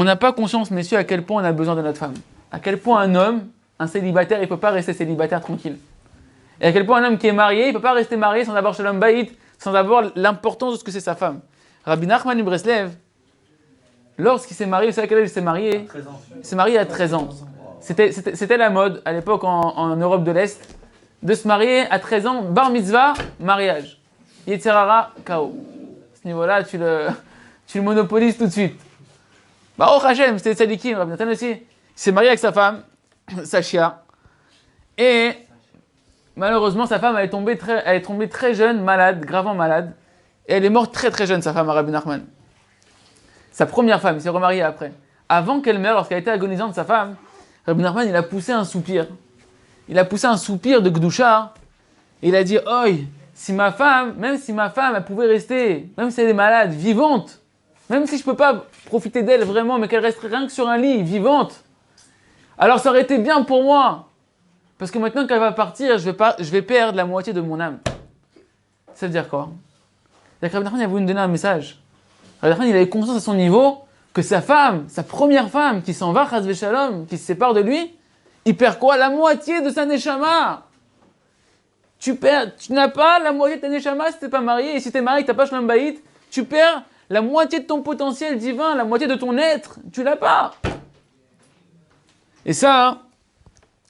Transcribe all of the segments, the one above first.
On n'a pas conscience, messieurs, à quel point on a besoin de notre femme. À quel point un homme, un célibataire, il ne peut pas rester célibataire tranquille. Et à quel point un homme qui est marié, il ne peut pas rester marié sans avoir shalom bayit, sans avoir l'importance de ce que c'est sa femme. Rabbi Nachman de Breslev, lorsqu'il s'est marié, vous savez à quel âge il s'est marié? Il s'est marié à 13 ans. C'était la mode à l'époque en Europe de l'Est de se marier à 13 ans, bar mitzvah, mariage. Yetzirara, KO. À ce niveau-là, tu le monopolises tout de suite. Baruch Hashem, c'était Tzadikim, Rabbi Nathan aussi. Il s'est marié avec sa femme, Sachia. Et malheureusement, sa femme elle est tombée très jeune, malade, gravement malade. Et elle est morte très très jeune, sa femme, Rabbi Nachman. Sa première femme, il s'est remarié après. Avant qu'elle meure, lorsqu'elle était agonisante, sa femme, Rabbi Nachman, il a poussé un soupir. Il a poussé un soupir de Gdoucha. Et il a dit, oi, même si ma femme, elle pouvait rester, même si elle est malade, vivante, même si je ne peux pas profiter d'elle vraiment, mais qu'elle resterait rien que sur un lit, vivante, alors ça aurait été bien pour moi. Parce que maintenant qu'elle va partir, je vais perdre la moitié de mon âme. Ça veut dire quoi? Rabbi Nachman, il a voulu nous donner un message. Rabbi Nachman, il avait conscience à son niveau que sa femme, sa première femme, qui s'en va, chas v'shalom, qui se sépare de lui, il perd quoi? La moitié de sa neshama. Tu n'as pas la moitié de ta neshama si tu n'es pas marié. Et si tu es marié et que tu n'as pas shalom bayit, tu perds la moitié de ton potentiel divin, la moitié de ton être. Tu l'as pas. Et ça,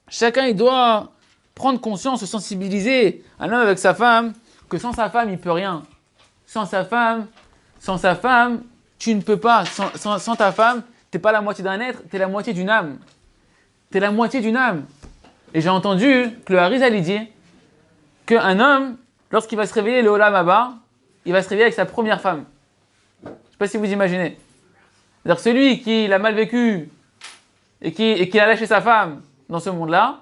chacun il doit prendre conscience, se sensibiliser. Un homme avec sa femme, que sans sa femme, il peut rien. Sans sa femme, tu ne peux pas. Sans ta femme, tu n'es pas la moitié d'un être, tu es la moitié d'une âme. Tu es la moitié d'une âme. Et j'ai entendu que le Harizal dit qu'un homme, lorsqu'il va se réveiller le Olam Haba, il va se réveiller avec sa première femme. Je ne sais pas si vous imaginez. C'est-à-dire celui qui l'a mal vécu et qui a lâché sa femme dans ce monde-là,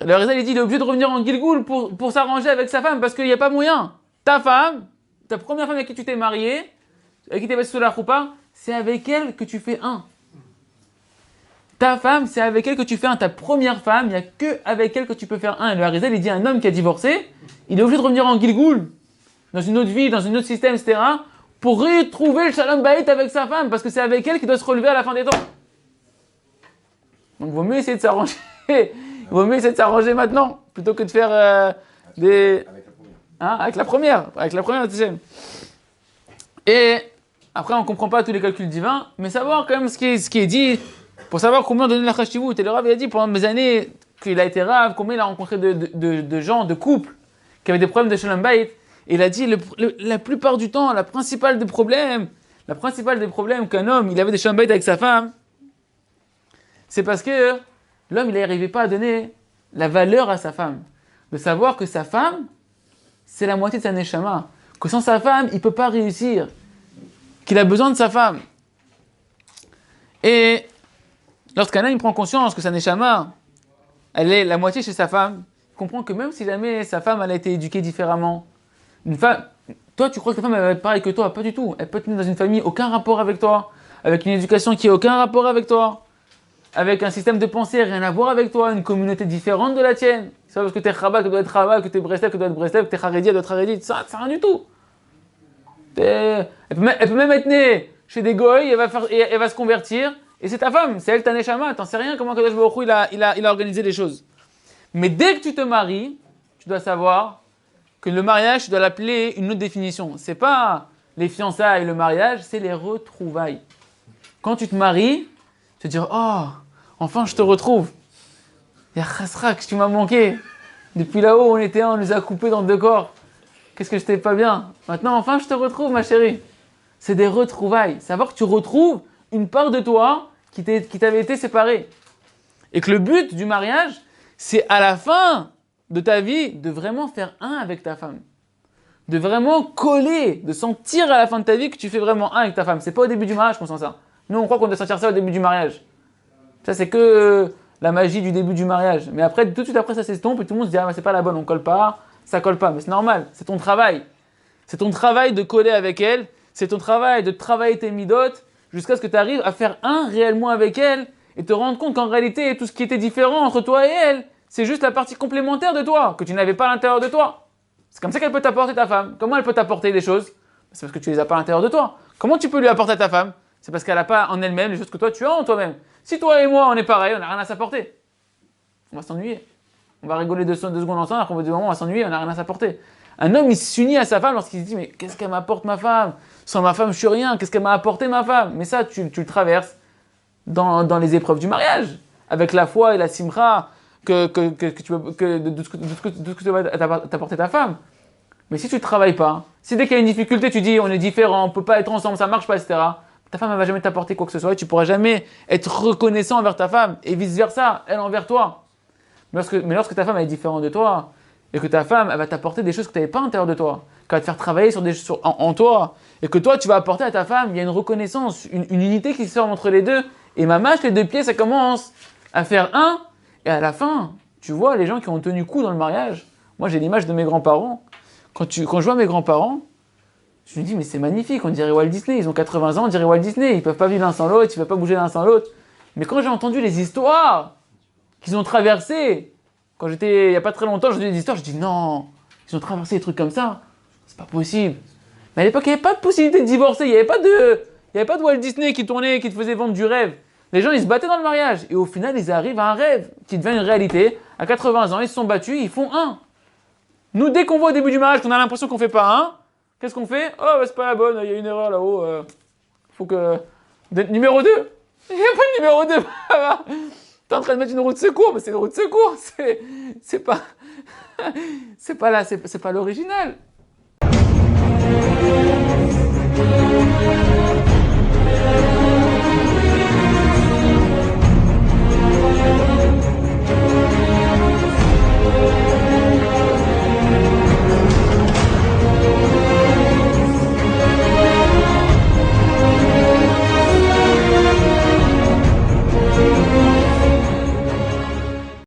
le Harizal dit qu'il est obligé de revenir en Gilgoul pour s'arranger avec sa femme parce qu'il n'y a pas moyen. Ta femme, ta première femme avec qui tu t'es marié, avec qui tu es passé sous la choupa, c'est avec elle que tu fais un. Ta femme, c'est avec elle que tu fais un. Ta première femme, il n'y a que avec elle que tu peux faire un. Et le Harizal, il dit un homme qui a divorcé, il est obligé de revenir en Gilgoul, dans une autre vie, dans un autre système, etc., pour retrouver le shalom bayit avec sa femme, parce que c'est avec elle qu'il doit se relever à la fin des temps. Donc, il vaut mieux essayer de s'arranger. Il vaut mieux essayer de s'arranger maintenant, plutôt que de faire des... Avec la première, la deuxième. Et après, on ne comprend pas tous les calculs divins, mais savoir quand même ce qui est dit, pour savoir combien donner la chashivut. Et le Rav, il a dit pendant mes années qu'il a été Rav, combien il a rencontré de gens, de couples, qui avaient des problèmes de shalom bayit. Et il a dit, la plupart du temps, la principale des problèmes qu'un homme, il avait des shalom bayit avec sa femme, c'est parce que l'homme, il n'arrivait pas à donner la valeur à sa femme. De savoir que sa femme, c'est la moitié de sa neshama. Que sans sa femme, il ne peut pas réussir. Qu'il a besoin de sa femme. Et lorsqu'un homme prend conscience que sa neshama, elle est la moitié chez sa femme, il comprend que même si jamais sa femme elle a été éduquée différemment, une femme, toi tu crois que ta femme elle va être pareille que toi? Pas du tout. Elle peut être née dans une famille aucun rapport avec toi, avec une éducation qui n'a aucun rapport avec toi, avec un système de pensée rien à voir avec toi, une communauté différente de la tienne. C'est pas parce que t'es Chabad que tu dois être Chabad, que t'es Breslev que tu dois être Breslev, que t'es Haredi, elle doit être Haredi, ça c'est rien du tout. Elle peut même être née chez des goy, elle va se convertir, et c'est ta femme, c'est elle ta neshama, t'en sais rien comment Kadosh Baruch Hu, il a organisé les choses. Mais dès que tu te maries, tu dois savoir que le mariage, tu dois l'appeler une autre définition. C'est pas les fiançailles, le mariage, c'est les retrouvailles. Quand tu te maries, tu te dis, oh, enfin je te retrouve. Il y a Khasrak, tu m'as manqué. Depuis là-haut, on nous a coupés dans deux corps. Qu'est-ce que je t'ai pas bien. Maintenant, enfin je te retrouve, ma chérie. C'est des retrouvailles. Savoir que tu retrouves une part de toi qui t'avait été séparée. Et que le but du mariage, c'est à la fin de ta vie de vraiment faire un avec ta femme. De vraiment coller, de sentir à la fin de ta vie que tu fais vraiment un avec ta femme. C'est pas au début du mariage qu'on sent ça. Nous, on croit qu'on doit sentir ça au début du mariage. Ça, c'est que la magie du début du mariage. Mais après, tout de suite après, ça s'estompe et tout le monde se dit « Ah, c'est pas la bonne, on colle pas, ça colle pas. » Mais c'est normal, c'est ton travail. C'est ton travail de coller avec elle. C'est ton travail de travailler tes midotes jusqu'à ce que tu arrives à faire un réellement avec elle et te rendre compte qu'en réalité, tout ce qui était différent entre toi et elle, c'est juste la partie complémentaire de toi, que tu n'avais pas à l'intérieur de toi. C'est comme ça qu'elle peut t'apporter ta femme. Comment elle peut t'apporter des choses? C'est parce que tu les as pas à l'intérieur de toi. Comment tu peux lui apporter à ta femme? C'est parce qu'elle n'a pas en elle-même les choses que toi tu as en toi-même. Si toi et moi on est pareil, on n'a rien à s'apporter. On va s'ennuyer. On va rigoler 2 secondes ensemble, après au bout d'un moment on va s'ennuyer, on n'a rien à s'apporter. Un homme il s'unit à sa femme lorsqu'il se dit mais qu'est-ce qu'elle m'apporte ma femme? Sans ma femme je suis rien, qu'est-ce qu'elle m'a apporté ma femme? Mais ça tu le traverses dans les épreuves du mariage, avec la foi et la simcha de ce que va t'apporter ta femme. Mais si tu ne travailles pas, si dès qu'il y a une difficulté, tu dis on est différents, on ne peut pas être ensemble, ça ne marche pas, etc., ta femme ne va jamais t'apporter quoi que ce soit et tu ne pourras jamais être reconnaissant envers ta femme et vice-versa, elle envers toi. Mais lorsque ta femme est différente de toi et que ta femme elle va t'apporter des choses que tu n'avais pas à l'intérieur de toi, qu'elle va te faire travailler sur des choses en toi et que toi tu vas apporter à ta femme, il y a une reconnaissance, une unité qui se forme entre les deux. Et ma mâche, les 2 pieds, ça commence à faire un. Et à la fin, tu vois les gens qui ont tenu coup dans le mariage. Moi, j'ai l'image de mes grands-parents. Quand je vois mes grands-parents, je me dis, mais c'est magnifique, on dirait Walt Disney. Ils ont 80 ans, on dirait Walt Disney. Ils ne peuvent pas vivre l'un sans l'autre, ils ne peuvent pas bouger l'un sans l'autre. Mais quand j'ai entendu les histoires qu'ils ont traversées, quand j'étais, il n'y a pas très longtemps, j'ai entendu des histoires, je dis, non, ils ont traversé des trucs comme ça. C'est pas possible. Mais à l'époque, il n'y avait pas de possibilité de divorcer. Il n'y avait pas de Walt Disney qui tournait, qui te faisait vendre du rêve. Les gens, ils se battaient dans le mariage. Et au final, ils arrivent à un rêve qui devient une réalité. À 80 ans, ils se sont battus, ils font un. Nous, dès qu'on voit au début du mariage qu'on a l'impression qu'on ne fait pas un, qu'est-ce qu'on fait? Oh, bah, c'est pas la bonne, il y a une erreur là-haut. Faut que... Numéro 2. Il n'y a pas de numéro 2. T'es en train de mettre une roue de secours, mais c'est une roue de secours. C'est pas... c'est pas l'original.